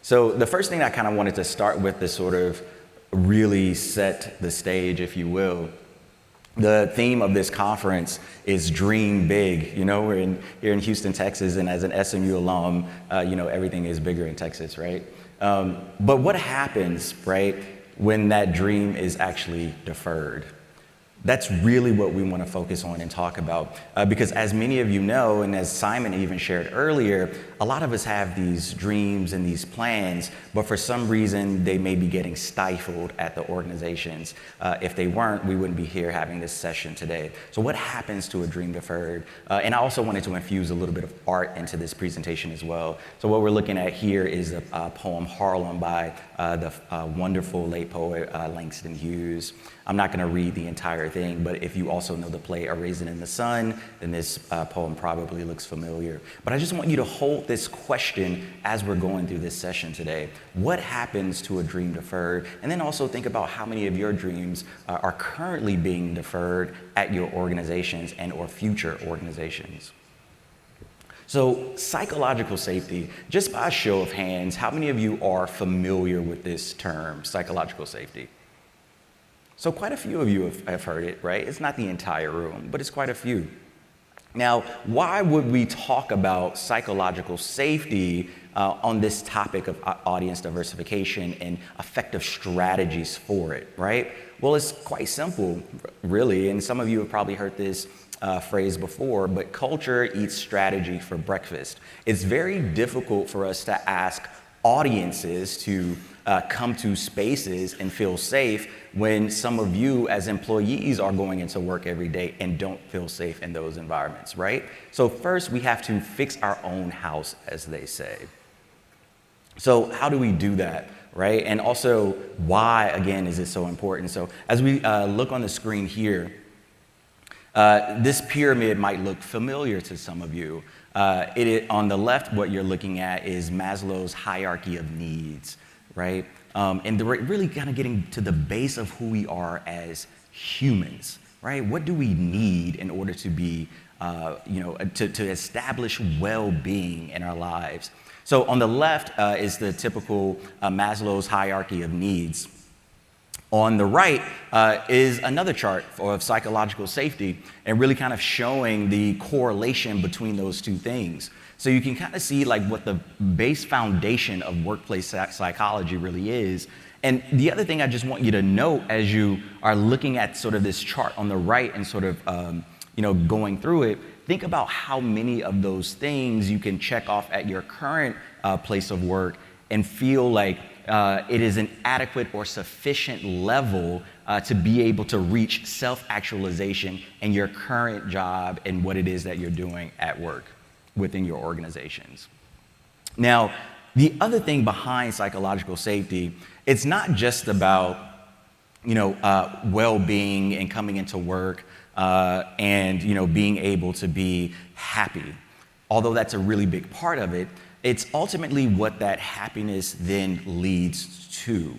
So the first thing I kind of wanted to start with to sort of really set the stage, if you will. The theme of this conference is Dream Big. You know, we're here in Houston, Texas, and as an SMU alum, you know, everything is bigger in Texas, right? But what happens, right, when that dream is actually deferred? That's really what we want to focus on and talk about. Because as many of you know, and as Simon even shared earlier, a lot of us have these dreams and these plans, but for some reason, they may be getting stifled at the organizations. If they weren't, we wouldn't be here having this session today. So what happens to a dream deferred? And I also wanted to infuse a little bit of art into this presentation as well. So what we're looking at here is a poem, Harlem, by the wonderful late poet Langston Hughes. I'm not going to read the entire thing, but if you also know the play A Raisin in the Sun, then this poem probably looks familiar. But I just want you to hold this question as we're going through this session today. What happens to a dream deferred? And then also think about how many of your dreams are currently being deferred at your organizations and or future organizations. So psychological safety, just by a show of hands, how many of you are familiar with this term, psychological safety? So quite a few of you have heard it, right? It's not the entire room, but it's quite a few. Now, why would we talk about psychological safety on this topic of audience diversification and effective strategies for it, right? Well, it's quite simple, really, and some of you have probably heard this phrase before, but culture eats strategy for breakfast. It's very difficult for us to ask audiences to come to spaces and feel safe when some of you as employees are going into work every day and don't feel safe in those environments, right? So first we have to fix our own house, as they say. So how do we do that, right? And also why, again, is it so important? So as we look on the screen here, this pyramid might look familiar to some of you. On the left, what you're looking at is Maslow's hierarchy of needs, right? And we're really kind of getting to the base of who we are as humans, right? What do we need in order to be, to establish well-being in our lives? So on the left is the typical Maslow's hierarchy of needs. On the right is another chart of psychological safety and really kind of showing the correlation between those two things. So you can kind of see like what the base foundation of workplace psychology really is. And the other thing I just want you to note as you are looking at sort of this chart on the right and sort of, going through it, think about how many of those things you can check off at your current place of work and feel like it is an adequate or sufficient level to be able to reach self-actualization in your current job and what it is that you're doing at work within your organizations. Now, the other thing behind psychological safety, it's not just about, well-being and coming into work and, being able to be happy. Although that's a really big part of it, it's ultimately what that happiness then leads to.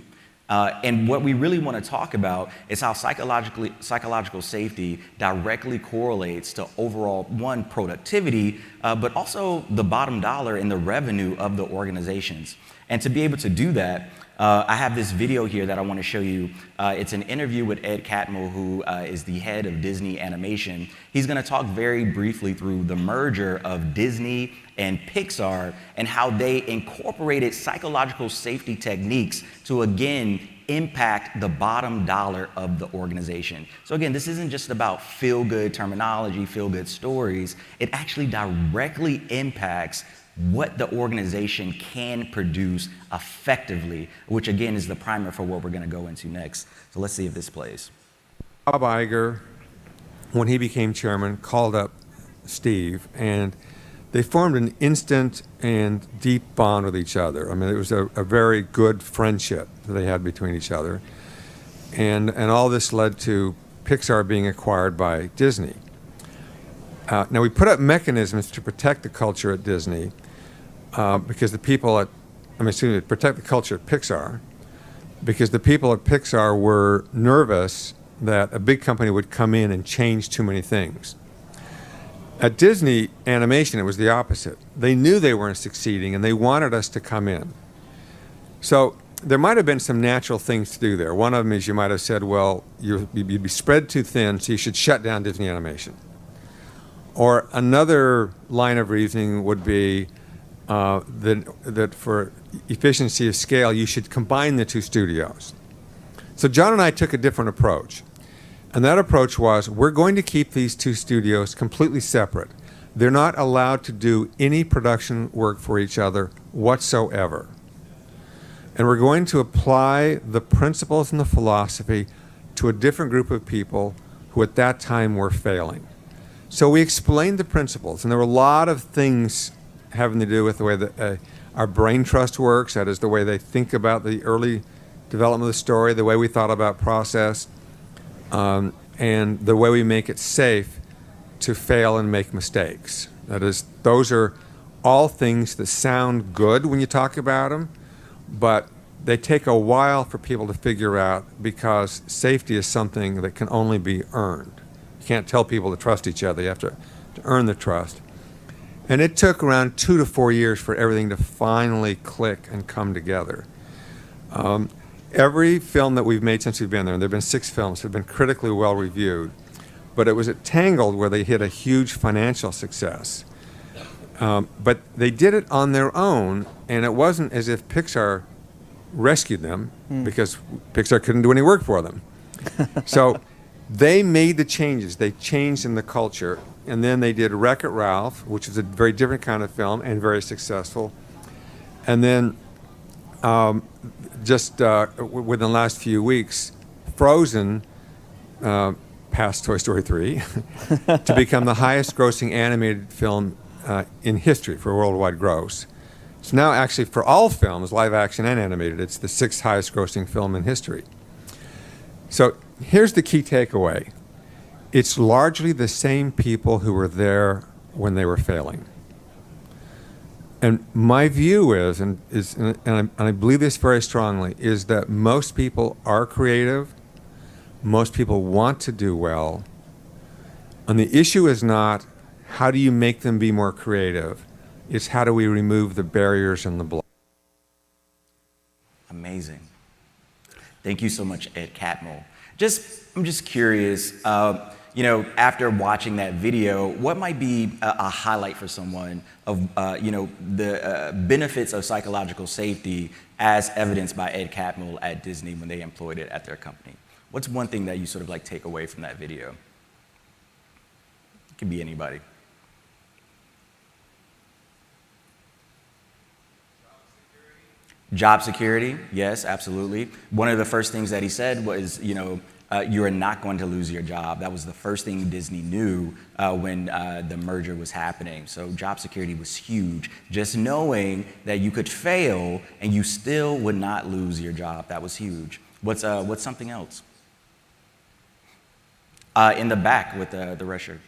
And what we really want to talk about is how psychological safety directly correlates to overall, one, productivity, but also the bottom dollar in the revenue of the organizations. And to be able to do that, I have this video here that I want to show you. It's an interview with Ed Catmull, who is the head of Disney Animation. He's going to talk very briefly through the merger of Disney and Pixar and how they incorporated psychological safety techniques to, again, impact the bottom dollar of the organization. So again, this isn't just about feel-good terminology, feel-good stories. It actually directly impacts what the organization can produce effectively, which again is the primer for what we're going to go into next. So let's see if this plays. Bob Iger, when he became chairman, called up Steve, and they formed an instant and deep bond with each other. I mean, it was a very good friendship that they had between each other. And all this led to Pixar being acquired by Disney. Now, we put up mechanisms to protect the culture at Disney because the people at, protect the culture at Pixar, because the people at Pixar were nervous that a big company would come in and change too many things. At Disney Animation, it was the opposite. They knew they weren't succeeding, and they wanted us to come in. So there might have been some natural things to do there. One of them is you might have said, well, you'd be spread too thin, so you should shut down Disney Animation. Or another line of reasoning would be that for efficiency of scale, you should combine the two studios. So John and I took a different approach. And that approach was, we're going to keep these two studios completely separate. They're not allowed to do any production work for each other whatsoever. And we're going to apply the principles and the philosophy to a different group of people who at that time were failing. So we explained the principles, and there were a lot of things having to do with the way that our brain trust works, that is the way they think about the early development of the story, the way we thought about process, and the way we make it safe to fail and make mistakes. That is, those are all things that sound good when you talk about them, but they take a while for people to figure out because safety is something that can only be earned. You can't tell people to trust each other. You have to earn the trust. And it took around 2 to 4 years for everything to finally click and come together. Every film that we've made since we've been there, and there have been 6 films, have been critically well reviewed. But it was at Tangled where they hit a huge financial success. But they did it on their own, and it wasn't as if Pixar rescued them, because Pixar couldn't do any work for them. So they made the changes. They changed in the culture. And then they did Wreck-It Ralph, which is a very different kind of film and very successful. And then just within the last few weeks, Frozen passed Toy Story 3 to become the highest grossing animated film in history for worldwide gross. So now actually for all films, live action and animated, it's the 6th highest grossing film in history. So here's the key takeaway. It's largely the same people who were there when they were failing. And my view is, and I believe this very strongly, is that most people are creative, most people want to do well, and the issue is not how do you make them be more creative, it's how do we remove the barriers and the blocks. Amazing. Thank you so much, Ed Catmull. I'm just curious, after watching that video, what might be a highlight for someone of, the benefits of psychological safety as evidenced by Ed Catmull at Disney when they employed it at their company? What's one thing that you sort of like take away from that video? It could be anybody. Job security, yes, absolutely. One of the first things that he said was, you are not going to lose your job. That was the first thing Disney knew when the merger was happening. So job security was huge. Just knowing that you could fail and you still would not lose your job, that was huge. What's something else? In the back with the red shirt.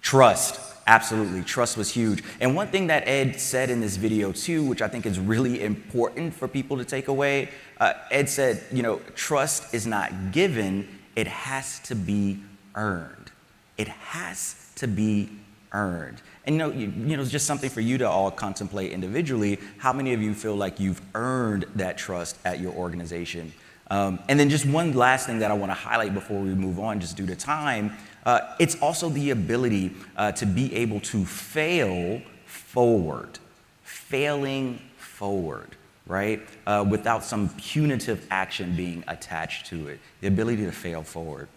Trust. Absolutely. Trust was huge. And one thing that Ed said in this video too, which I think is really important for people to take away, Ed said, trust is not given, it has to be earned. It has to be earned. And it's just something for you to all contemplate individually. How many of you feel like you've earned that trust at your organization? And then just one last thing that I want to highlight before we move on, just due to time, it's also the ability to be able to fail forward, failing forward, right? Without some punitive action being attached to it, the ability to fail forward.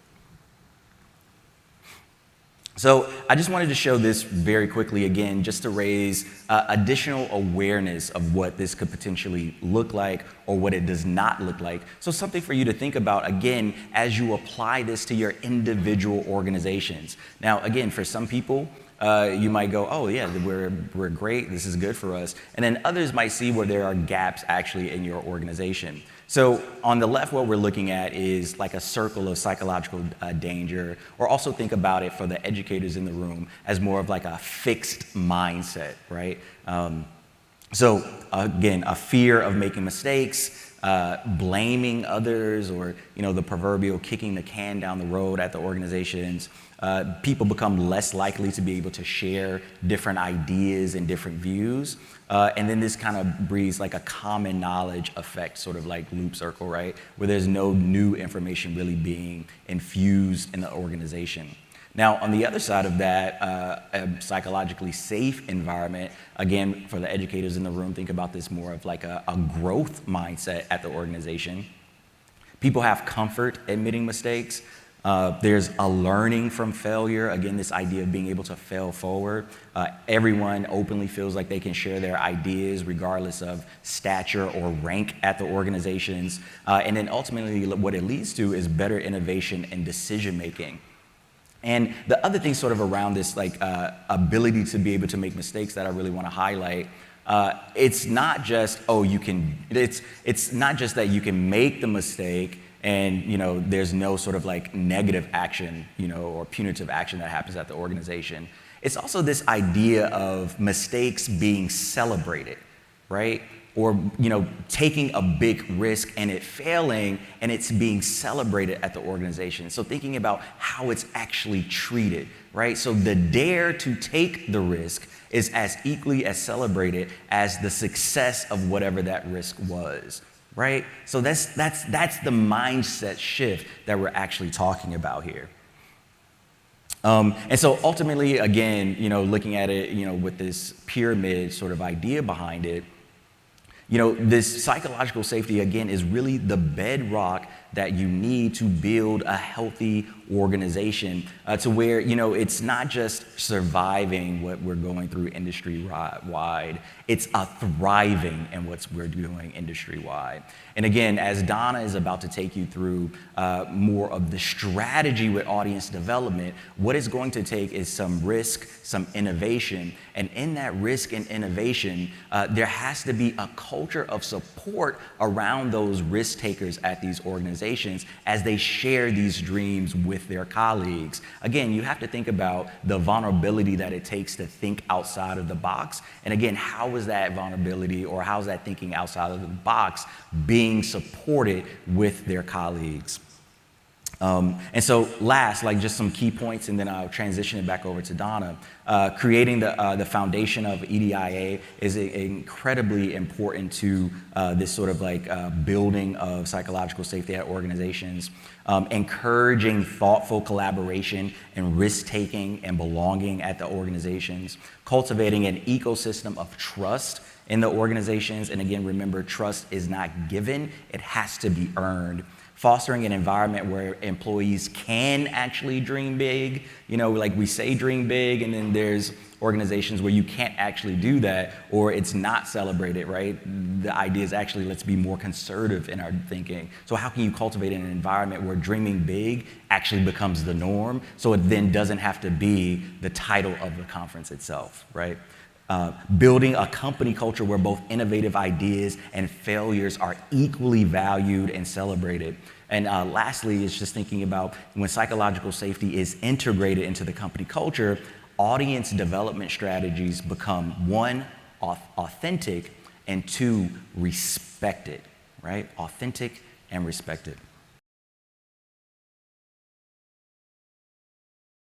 So I just wanted to show this very quickly again, just to raise additional awareness of what this could potentially look like or what it does not look like. So something for you to think about, again, as you apply this to your individual organizations. Now, again, for some people, you might go, oh yeah, we're great, this is good for us. And then others might see where there are gaps actually in your organization. So on the left, what we're looking at is like a circle of psychological danger, or also think about it for the educators in the room as more of like a fixed mindset, right? So again, a fear of making mistakes, blaming others, or the proverbial kicking the can down the road at the organizations. People become less likely to be able to share different ideas and different views. And then this kind of breeds like a common knowledge effect, sort of like loop circle, right? Where there's no new information really being infused in the organization. Now, on the other side of that, a psychologically safe environment, again, for the educators in the room, think about this more of like a growth mindset at the organization. People have comfort admitting mistakes. There's a learning from failure. Again, this idea of being able to fail forward. Everyone openly feels like they can share their ideas regardless of stature or rank at the organizations. And then ultimately what it leads to is better innovation and decision making. And the other thing sort of around this like ability to be able to make mistakes that I really want to highlight, it's not just, it's not just that you can make the mistake and there's no sort of like negative action, or punitive action that happens at the organization. It's also this idea of mistakes being celebrated, right? Or taking a big risk and it failing and it's being celebrated at the organization. So thinking about how it's actually treated, right? So the dare to take the risk is as equally as celebrated as the success of whatever that risk was, right? So that's the mindset shift that we're actually talking about here. And so ultimately, again, looking at it, with this pyramid sort of idea behind it, this psychological safety, again, is really the bedrock that you need to build a healthy organization to where, it's not just surviving what we're going through industry-wide, it's a thriving in what we're doing industry-wide. And again, as Donna is about to take you through more of the strategy with audience development, what it's going to take is some risk, some innovation, and in that risk and innovation, there has to be a culture of support around those risk takers at these organizations as they share these dreams with their colleagues. Again, you have to think about the vulnerability that it takes to think outside of the box. And again, how is that vulnerability or how is that thinking outside of the box being supported with their colleagues? And so last, like just some key points, and then I'll transition it back over to Donna. Creating the foundation of EDIA is incredibly important to this sort of like building of psychological safety at organizations. Encouraging thoughtful collaboration and risk-taking and belonging at the organizations. Cultivating an ecosystem of trust in the organizations. And again, remember, trust is not given, it has to be earned. Fostering an environment where employees can actually dream big. Like we say dream big, and then there's organizations where you can't actually do that, or it's not celebrated, right? The idea is actually, let's be more conservative in our thinking. So how can you cultivate an environment where dreaming big actually becomes the norm, so it then doesn't have to be the title of the conference itself, right? Building a company culture where both innovative ideas and failures are equally valued and celebrated. And lastly, is just thinking about when psychological safety is integrated into the company culture, audience development strategies become one, authentic, and two, respected, right? Authentic and respected.